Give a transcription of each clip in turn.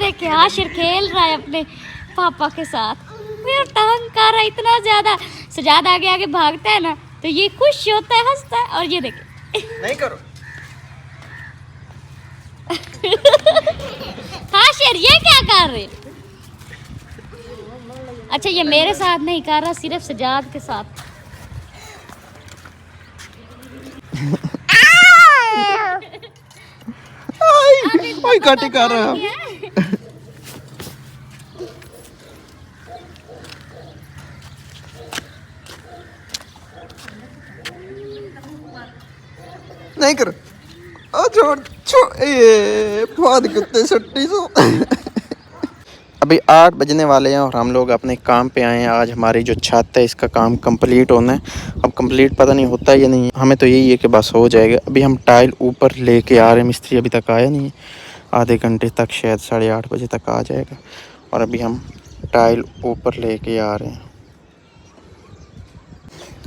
देखे आशिर खेल रहा है अपने पापा के साथ। मेरा टांग का रहा इतना ज्यादा। सजाद आगे आगे भागता है ना तो ये खुश होता है, हंसता है। और ये देखे नहीं करो। आशिर ये क्या कर रहे? अच्छा ये मेरे साथ नहीं कर रहा, सिर्फ सजाद के साथ। ओए काटे कर रहा है। नहीं करो। छोड़ छोड़ ये बहुत कुत्ते सट्टी सो। अभी 8 बजने वाले हैं और हम लोग अपने काम पे आए हैं। आज हमारी जो छत है इसका काम कंप्लीट होना है। अब कंप्लीट पता नहीं होता है या नहीं, हमें तो यही है कि बस हो जाएगा। अभी हम टाइल ऊपर लेके आ रहे हैं, मिस्त्री अभी तक आया नहीं है। आधे घंटे तक, शायद 8:30 बजे तक आ जाएगा। और अभी हम टाइल ऊपर लेके आ रहे हैं।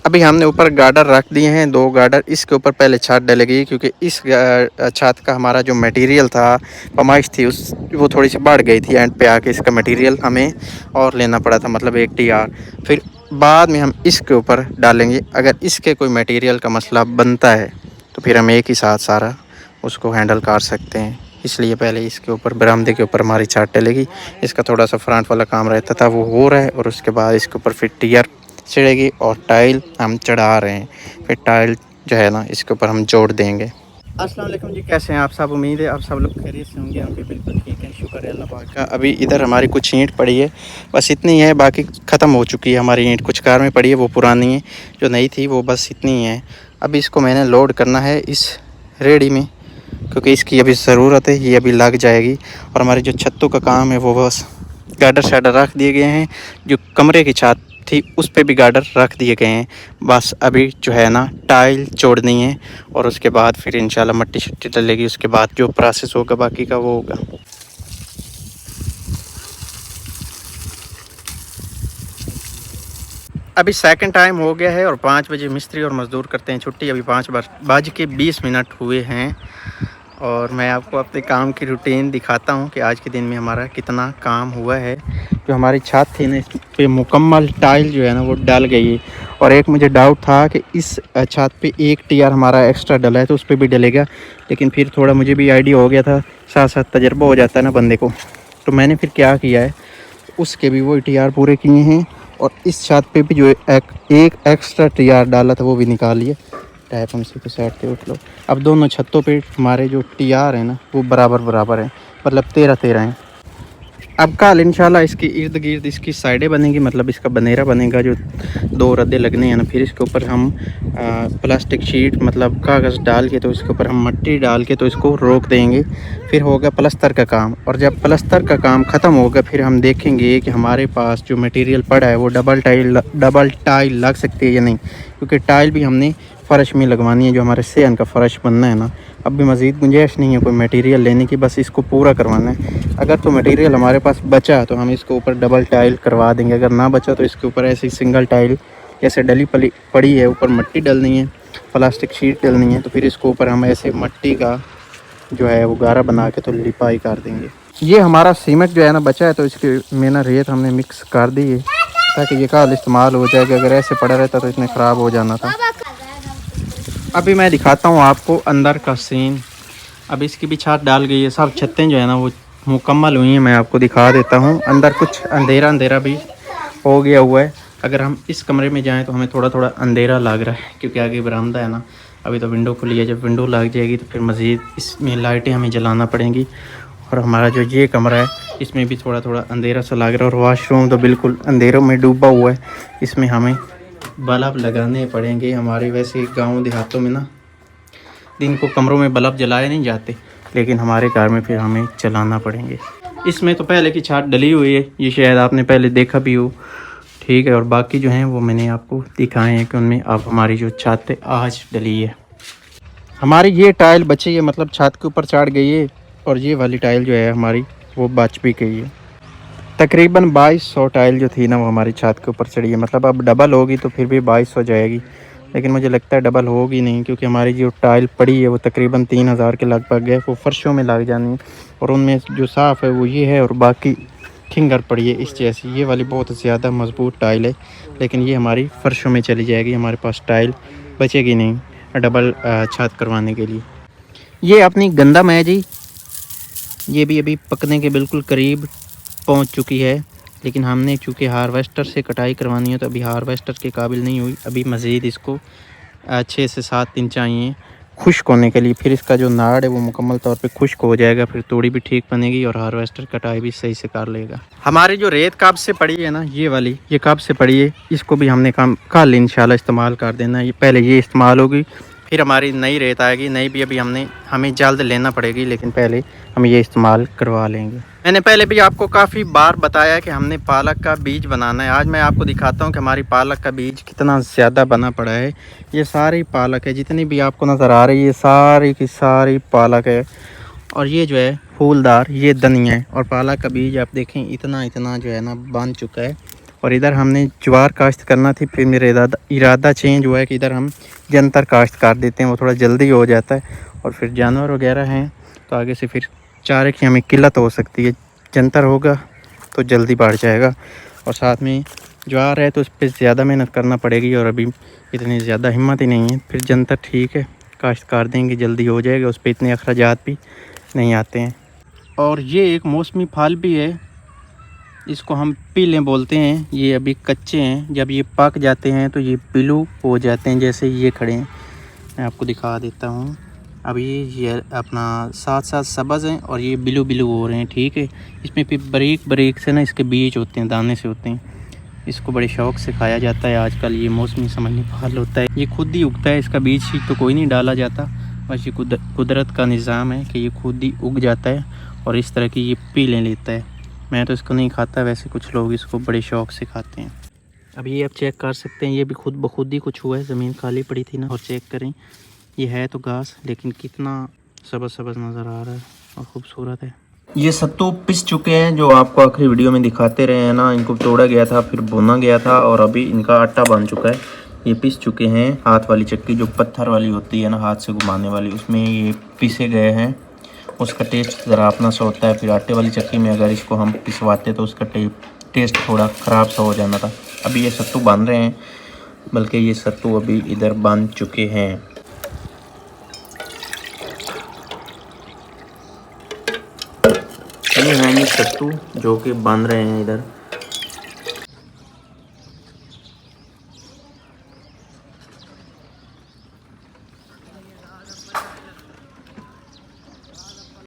अभी हमने ऊपर गार्डर रख दिए हैं, 2 गार्डर। इसके ऊपर पहले छत डलेगी क्योंकि इस छत का हमारा जो मटेरियल था, पमाइश थी, उस वो थोड़ी सी बढ़ गई थी। एंड पे आके इसका मटेरियल हमें और लेना पड़ा था, मतलब 1 TR। फिर बाद में हम इसके ऊपर डालेंगे। अगर इसके कोई मटेरियल का मसला बनता है तो फिर हम एक ही साथ सारा उसको हैंडल कर सकते हैं। इसलिए पहले इसके ऊपर बरामदे के ऊपर हमारी छत डलेगी। इसका थोड़ा सा फ्रंट वाला काम रहता था, वो हो रहा है। और उसके बाद इसके ऊपर फिर टीयर चढ़ेगी और टाइल हम चढ़ा रहे हैं। फिर टाइल जो है ना इसके ऊपर हम जोड़ देंगे। अस्सलाम वालेकुम जी, कैसे हैं आप सब? उम्मीद है आप सब लोग खैरियत से होंगे। हम भी बिल्कुल ठीक है, शुक्र है अल्लाह पाक का। अभी इधर हमारी कुछ ईंट पड़ी है, बस इतनी है, बाकी ख़त्म हो चुकी है हमारी ईंट। कुछ कार में पड़ी है, वो पुरानी है, जो नई थी वो बस इतनी है। अभी इसको मैंने लोड करना है इस रेडी में, क्योंकि इसकी अभी ज़रूरत है, ये अभी लग जाएगी। और हमारी जो छतों का काम है वो बस गार्डर शार्डर रख दिए गए हैं। जो कमरे की छत थी उस पे भी गार्डर रख दिए गए हैं। बस अभी जो है ना टाइल जोड़नी है और उसके बाद फिर इंशाल्लाह मट्टी शट्टी डलेगी। उसके बाद जो प्रोसेस होगा बाकी का वो होगा। अभी सेकंड टाइम हो गया है और 5 बजे मिस्त्री और मज़दूर करते हैं छुट्टी। अभी 5:20 हुए हैं और मैं आपको अपने काम की रूटीन दिखाता हूं कि आज के दिन में हमारा कितना काम हुआ है। जो हमारी छत थी ना, इस पे मुकम्मल टाइल जो है ना वो डल गई है। और एक मुझे डाउट था कि इस छत पे 1 TR हमारा एक्स्ट्रा डला है तो उस पर भी डलेगा, लेकिन फिर थोड़ा मुझे भी आइडिया हो गया था, साथ साथ तजर्बा हो जाता है ना बंदे को। तो मैंने फिर क्या किया है, उसके भी वो TR पूरे किए हैं और इस छत पे भी जो एक एक्स्ट्रा TR डाला था वो भी निकाल लिया। टाइप हमसे तो साइड पे उठ लो। अब दोनों छतों पे हमारे जो TR है ना वो बराबर हैं, मतलब 13 हैं। अब कल इंशाल्लाह इसकी इर्द गिर्द इसकी साइडें बनेंगी, मतलब इसका बनेरा बनेगा, जो 2 रद्दे लगने हैं ना। फिर इसके ऊपर हम प्लास्टिक शीट मतलब कागज़ डाल के, तो इसके ऊपर हम मट्टी डाल के तो इसको रोक देंगे। फिर होगा प्लस्तर का काम, और जब प्लस्तर का काम ख़त्म होगा फिर हम देखेंगे कि हमारे पास जो मटेरियल पड़ा है वो डबल टाइल लग सकती है या नहीं, क्योंकि टाइल भी हमने फ़र्श में लगवानी है, जो हमारे सेहन का फ़र्श बनना है ना। अब भी मज़ीद गुंजाइश नहीं है कोई मटेरियल लेने की, बस इसको पूरा करवाना है। अगर तो मटेरियल हमारे पास बचा तो हम इसके ऊपर डबल टाइल करवा देंगे, अगर ना बचा तो इसके ऊपर ऐसे सिंगल टाइल जैसे डली पड़ी है, ऊपर मट्टी डलनी है, प्लास्टिक शीट डलनी है, तो फिर इसको ऊपर हम ऐसे मट्टी का जो है वो गारा बना के तो लिपाई कर देंगे। ये हमारा सीमेंट जो है ना बचा है, तो इसकी में ना रेत हमने मिक्स कर दी है ताकि ये कल इस्तेमाल हो जाएगा। अगर ऐसे पड़ा रहता तो इसने ख़राब हो जाना था। अभी मैं दिखाता हूँ आपको अंदर का सीन। अब इसकी भी छत डाल गई है, सब छतें जो है ना वो मुकम्मल हुई हैं। मैं आपको दिखा देता हूँ। अंदर कुछ अंधेरा भी हो गया हुआ है। अगर हम इस कमरे में जाएं तो हमें थोड़ा अंधेरा लग रहा है, क्योंकि आगे बरामदा है ना। अभी तो विंडो खुली है, जब विंडो लग जाएगी तो फिर मज़ीद इसमें लाइटें हमें जलाना पड़ेंगी। और हमारा जो ये कमरा है इसमें भी थोड़ा अंधेरा सा लग रहा है। और वाशरूम तो बिल्कुल अंधेरों में डूबा हुआ है, इसमें हमें बल्ब लगाने पड़ेंगे। हमारे वैसे गांव देहातों में ना दिन को कमरों में बल्ब जलाए नहीं जाते, लेकिन हमारे घर में फिर हमें चलाना पड़ेंगे। इसमें तो पहले की छत डली हुई है, ये शायद आपने पहले देखा भी हो, ठीक है। और बाकी जो हैं वो मैंने आपको दिखाए हैं कि उनमें अब हमारी जो छत आज डली है। हमारी ये टाइल बची है, मतलब छत के ऊपर चढ़ गई है। और ये वाली टाइल जो है हमारी वो बच भी गई है। तकरीबन 2200 टाइल जो थी ना वो हमारी छत के ऊपर चढ़ी है। मतलब अब डबल होगी तो फिर भी 2200 जाएगी, लेकिन मुझे लगता है डबल होगी नहीं, क्योंकि हमारी जो टाइल पड़ी है वो तकरीबन 3000 के लगभग है। वो फर्शों में लग जानी है और उनमें जो साफ़ है वो ये है और बाकी ठिंगर पड़ी है इस जैसी। ये वाली बहुत ज़्यादा मजबूत टाइल है, लेकिन ये हमारी फर्शों में चली जाएगी, हमारे पास टाइल बचेगी नहीं डबल छत करवाने के लिए। ये अपनी गंदम है जी, ये भी अभी पकने के बिल्कुल करीब पहुंच चुकी है, लेकिन हमने चूँकि हार्वेस्टर से कटाई करवानी है तो अभी हार्वेस्टर के काबिल नहीं हुई। अभी मज़ीद इसको 6 से 7 दिन चाहिए खुश्क होने के लिए। फिर इसका जो नाड़ है वो मुकम्मल तौर पे खुश्क हो जाएगा, फिर तोड़ी भी ठीक बनेगी और हार्वेस्टर कटाई भी सही से कर लेगा। हमारी जो रेत कब से पड़ी है ना, ये वाली, ये कब से पड़ी है, इसको भी हमने कल इंशाल्लाह इस्तेमाल कर देना। ये पहले ये इस्तेमाल होगी, फिर हमारी नई रेत आएगी। नई भी अभी हमें जल्द लेना पड़ेगी, लेकिन पहले हम ये इस्तेमाल करवा लेंगे। मैंने पहले भी आपको काफ़ी बार बताया कि हमने पालक का बीज बनाना है। आज मैं आपको दिखाता हूँ कि हमारी पालक का बीज कितना ज़्यादा बना पड़ा है। ये सारी पालक है, जितनी भी आपको नज़र आ रही है सारी की सारी पालक है। और ये जो है फूलदार, ये धनिया है। और पालक का बीज आप देखें इतना इतना जो है ना बन चुका है। और इधर हमने ज्वार काश्त करना थी, फिर मेरा इरादा चेंज हुआ है कि इधर हम जंतर काश्त कर देते हैं, वो थोड़ा जल्दी हो जाता है। और फिर जानवर वगैरह हैं तो आगे से फिर चारे की हमें किल्लत हो सकती है। जंतर होगा तो जल्दी बढ़ जाएगा, और साथ में ज्वार है तो उस पर ज़्यादा मेहनत करना पड़ेगी और अभी इतनी ज़्यादा हिम्मत ही नहीं है। फिर जंतर ठीक है, काश्त कर देंगे, जल्दी हो जाएगा, उस पर इतने अखराजात भी नहीं आते हैं। और ये एक मौसमी फल भी है, इसको हम पीले बोलते हैं। ये अभी कच्चे हैं, जब ये पक जाते हैं तो ये ब्लू हो जाते हैं, जैसे ये खड़े हैं। मैं आपको दिखा देता हूँ। अब ये अपना साथ साथ सब्ज़ हैं और ये ब्लू ब्लू हो रहे हैं, ठीक है। इसमें फिर बारीक बारीक से ना इसके बीज होते हैं, दाने से होते हैं। इसको बड़े शौक़ से खाया जाता है आजकल। ये मौसमी समझने फल होता है, ये खुद ही उगता है, इसका बीज शीज तो कोई नहीं डाला जाता। बस ये कुदरत का निज़ाम है कि ये खुद ही उग जाता है और इस तरह की ये पीले लेता है। मैं तो इसको नहीं खाता, वैसे कुछ लोग इसको बड़े शौक़ से खाते हैं। अब ये आप चेक कर सकते हैं, ये भी खुद ब खुद ही कुछ हुआ है। ज़मीन खाली पड़ी थी ना, और चेक करें, ये है तो घास, लेकिन कितना सब्ज़ सब्ज़ नज़र आ रहा है और ख़ूबसूरत है। ये सत्तू पिस चुके हैं, जो आपको आखिरी वीडियो में दिखाते रहे हैं ना। इनको तोड़ा गया था, फिर भुना गया था और अभी इनका आटा बन चुका है। ये पिस चुके हैं। हाथ वाली चक्की जो पत्थर वाली होती है ना, हाथ से घुमाने वाली, उसमें ये पिसे गए हैं। उसका टेस्ट ज़रा अपना सा होता है। फिर आटे वाली चक्की में अगर इसको हम पिसवाते तो उसका टेस्ट थोड़ा ख़राब सा हो जाना था। अभी ये सत्तू बन रहे हैं, बल्कि ये सत्तू अभी इधर बन चुके हैं। ये हैं ये सत्तू जो कि बन रहे हैं इधर।